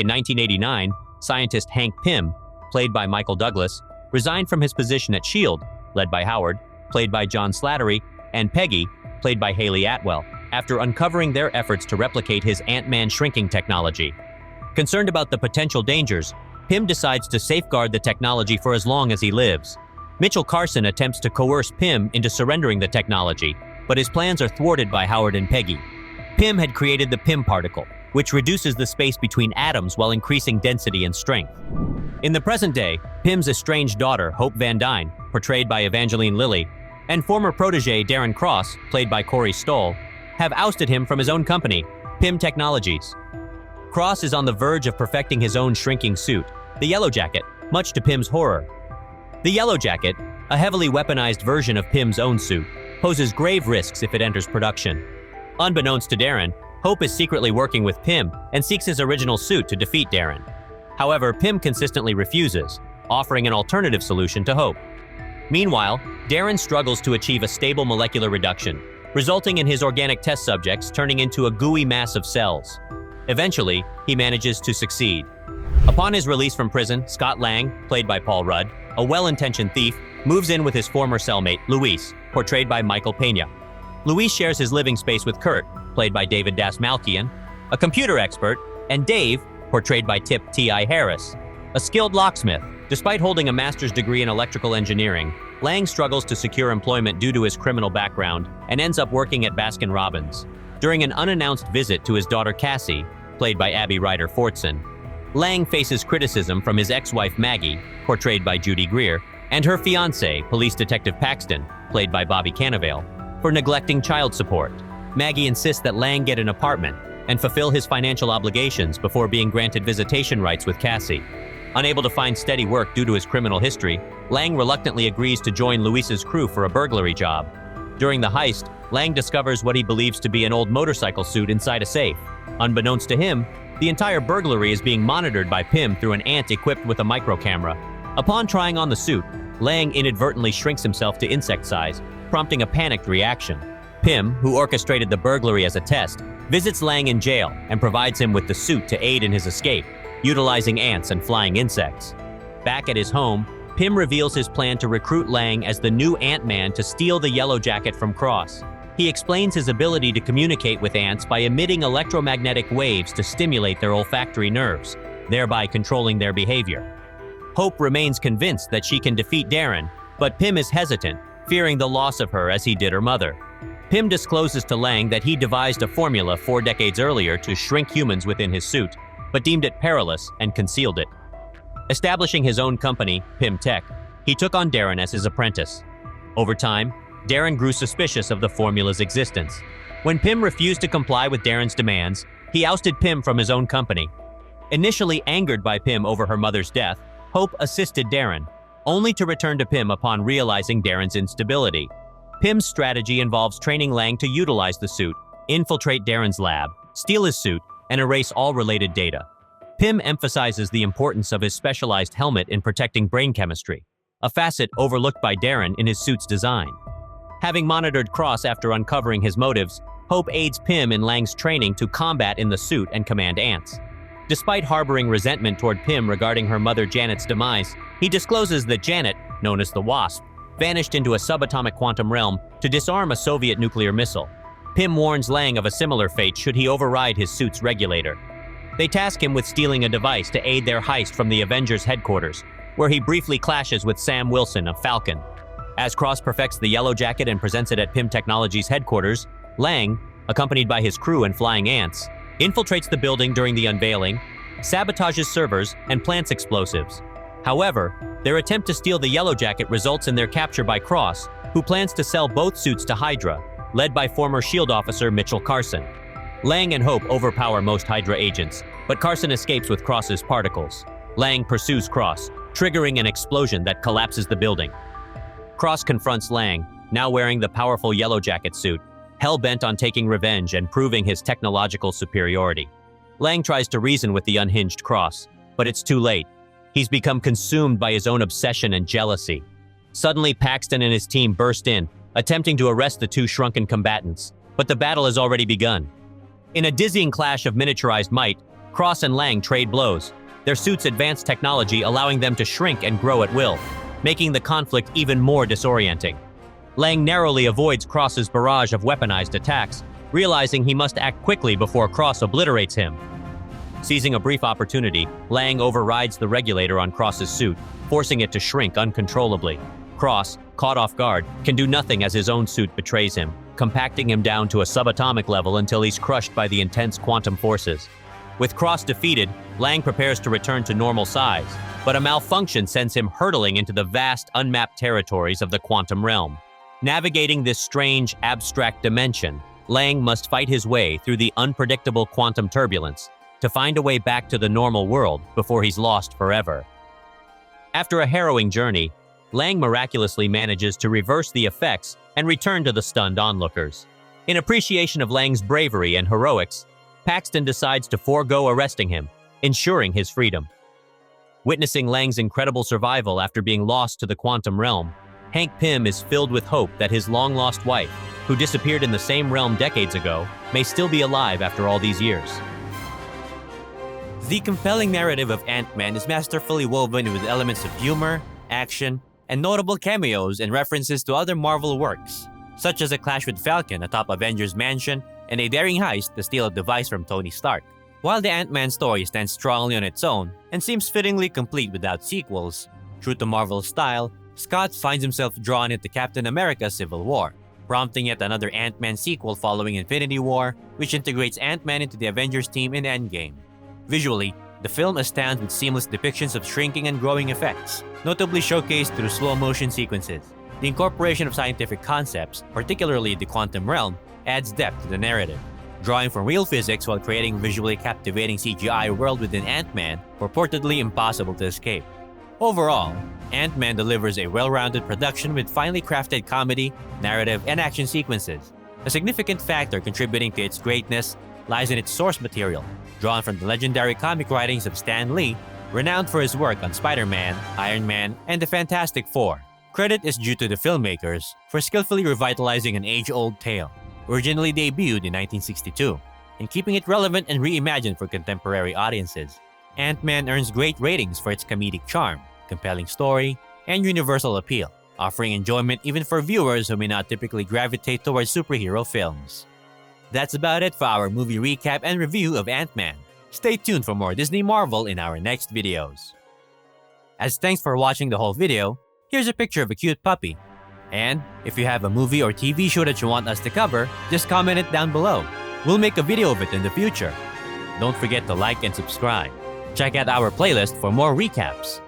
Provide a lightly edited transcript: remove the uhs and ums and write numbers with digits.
In 1989, scientist Hank Pym, played by Michael Douglas, resigned from his position at S.H.I.E.L.D., led by Howard, played by John Slattery, and Peggy, played by Haley Atwell, after uncovering their efforts to replicate his Ant-Man shrinking technology. Concerned about the potential dangers, Pym decides to safeguard the technology for as long as he lives. Mitchell Carson attempts to coerce Pym into surrendering the technology, but his plans are thwarted by Howard and Peggy. Pym had created the Pym particle, which reduces the space between atoms while increasing density and strength. In the present day, Pym's estranged daughter, Hope Van Dyne, portrayed by Evangeline Lilly, and former protege Darren Cross, played by Corey Stoll, have ousted him from his own company, Pym Technologies. Cross is on the verge of perfecting his own shrinking suit, the Yellowjacket, much to Pym's horror. The Yellowjacket, a heavily weaponized version of Pym's own suit, poses grave risks if it enters production. Unbeknownst to Darren, Hope is secretly working with Pym and seeks his original suit to defeat Darren. However, Pym consistently refuses, offering an alternative solution to Hope. Meanwhile, Darren struggles to achieve a stable molecular reduction, resulting in his organic test subjects turning into a gooey mass of cells. Eventually, he manages to succeed. Upon his release from prison, Scott Lang, played by Paul Rudd, a well-intentioned thief, moves in with his former cellmate, Luis, portrayed by Michael Pena. Luis shares his living space with Kurt, played by David Dasmalkian, a computer expert, and Dave, portrayed by Tip T.I. Harris, a skilled locksmith. Despite holding a master's degree in electrical engineering, Lang struggles to secure employment due to his criminal background and ends up working at Baskin-Robbins. During an unannounced visit to his daughter Cassie, played by Abby Ryder Fortson, Lang faces criticism from his ex-wife Maggie, portrayed by Judy Greer, and her fiancé, police detective Paxton, played by Bobby Cannavale, for neglecting child support. Maggie insists that Lang get an apartment and fulfill his financial obligations before being granted visitation rights with Cassie. Unable to find steady work due to his criminal history, Lang reluctantly agrees to join Luis's crew for a burglary job. During the heist, Lang discovers what he believes to be an old motorcycle suit inside a safe. Unbeknownst to him, the entire burglary is being monitored by Pym through an ant equipped with a microcamera. Upon trying on the suit, Lang inadvertently shrinks himself to insect size, prompting a panicked reaction. Pym, who orchestrated the burglary as a test, visits Lang in jail and provides him with the suit to aid in his escape, utilizing ants and flying insects. Back at his home, Pym reveals his plan to recruit Lang as the new Ant-Man to steal the Yellowjacket from Cross. He explains his ability to communicate with ants by emitting electromagnetic waves to stimulate their olfactory nerves, thereby controlling their behavior. Hope remains convinced that she can defeat Darren, but Pym is hesitant, fearing the loss of her as he did her mother. Pym discloses to Lang that he devised a formula 4 decades earlier to shrink humans within his suit, but deemed it perilous and concealed it. Establishing his own company, Pym Tech, he took on Darren as his apprentice. Over time, Darren grew suspicious of the formula's existence. When Pym refused to comply with Darren's demands, he ousted Pym from his own company. Initially angered by Pym over her mother's death, Hope assisted Darren, only to return to Pym upon realizing Darren's instability. Pym's strategy involves training Lang to utilize the suit, infiltrate Darren's lab, steal his suit, and erase all related data. Pym emphasizes the importance of his specialized helmet in protecting brain chemistry, a facet overlooked by Darren in his suit's design. Having monitored Cross after uncovering his motives, Hope aids Pym in Lang's training to combat in the suit and command ants. Despite harboring resentment toward Pym regarding her mother Janet's demise, he discloses that Janet, known as the Wasp, vanished into a subatomic quantum realm to disarm a Soviet nuclear missile. Pym warns Lang of a similar fate should he override his suit's regulator. They task him with stealing a device to aid their heist from the Avengers headquarters, where he briefly clashes with Sam Wilson of Falcon. As Cross perfects the Yellowjacket and presents it at Pym Technologies headquarters, Lang, accompanied by his crew and flying ants, infiltrates the building during the unveiling, sabotages servers, and plants explosives. However, their attempt to steal the Yellowjacket results in their capture by Cross, who plans to sell both suits to Hydra, led by former S.H.I.E.L.D. officer Mitchell Carson. Lang and Hope overpower most Hydra agents, but Carson escapes with Cross's particles. Lang pursues Cross, triggering an explosion that collapses the building. Cross confronts Lang, now wearing the powerful Yellowjacket suit, hell-bent on taking revenge and proving his technological superiority. Lang tries to reason with the unhinged Cross, but it's too late. He's become consumed by his own obsession and jealousy. Suddenly, Paxton and his team burst in, attempting to arrest the two shrunken combatants, but the battle has already begun. In a dizzying clash of miniaturized might, Cross and Lang trade blows, their suits' advanced technology allowing them to shrink and grow at will, making the conflict even more disorienting. Lang narrowly avoids Cross's barrage of weaponized attacks, realizing he must act quickly before Cross obliterates him. Seizing a brief opportunity, Lang overrides the regulator on Cross's suit, forcing it to shrink uncontrollably. Cross, caught off guard, can do nothing as his own suit betrays him, compacting him down to a subatomic level until he's crushed by the intense quantum forces. With Cross defeated, Lang prepares to return to normal size, but a malfunction sends him hurtling into the vast, unmapped territories of the quantum realm. Navigating this strange, abstract dimension, Lang must fight his way through the unpredictable quantum turbulence to find a way back to the normal world before he's lost forever. After a harrowing journey, Lang miraculously manages to reverse the effects and return to the stunned onlookers. In appreciation of Lang's bravery and heroics, Paxton decides to forego arresting him, ensuring his freedom. Witnessing Lang's incredible survival after being lost to the quantum realm, Hank Pym is filled with hope that his long-lost wife, who disappeared in the same realm decades ago, may still be alive after all these years. The compelling narrative of Ant-Man is masterfully woven with elements of humor, action, and notable cameos and references to other Marvel works, such as a clash with Falcon atop Avengers Mansion and a daring heist to steal a device from Tony Stark. While the Ant-Man story stands strongly on its own and seems fittingly complete without sequels, true to Marvel's style, Scott finds himself drawn into Captain America: Civil War, prompting yet another Ant-Man sequel following Infinity War, which integrates Ant-Man into the Avengers team in Endgame. Visually, the film astounds with seamless depictions of shrinking and growing effects, notably showcased through slow-motion sequences. The incorporation of scientific concepts, particularly the quantum realm, adds depth to the narrative. Drawing from real physics while creating a visually captivating CGI world within Ant-Man, purportedly impossible to escape. Overall, Ant-Man delivers a well-rounded production with finely crafted comedy, narrative, and action sequences. A significant factor contributing to its greatness lies in its source material, drawn from the legendary comic writings of Stan Lee, renowned for his work on Spider-Man, Iron Man, and the Fantastic Four. Credit is due to the filmmakers for skillfully revitalizing an age-old tale, originally debuted in 1962, and keeping it relevant and reimagined for contemporary audiences. Ant-Man earns great ratings for its comedic charm, compelling story, and universal appeal, offering enjoyment even for viewers who may not typically gravitate towards superhero films. That's about it for our movie recap and review of Ant-Man. Stay tuned for more Disney Marvel in our next videos. As thanks for watching the whole video, here's a picture of a cute puppy. And if you have a movie or TV show that you want us to cover, just comment it down below. We'll make a video of it in the future. Don't forget to like and subscribe. Check out our playlist for more recaps.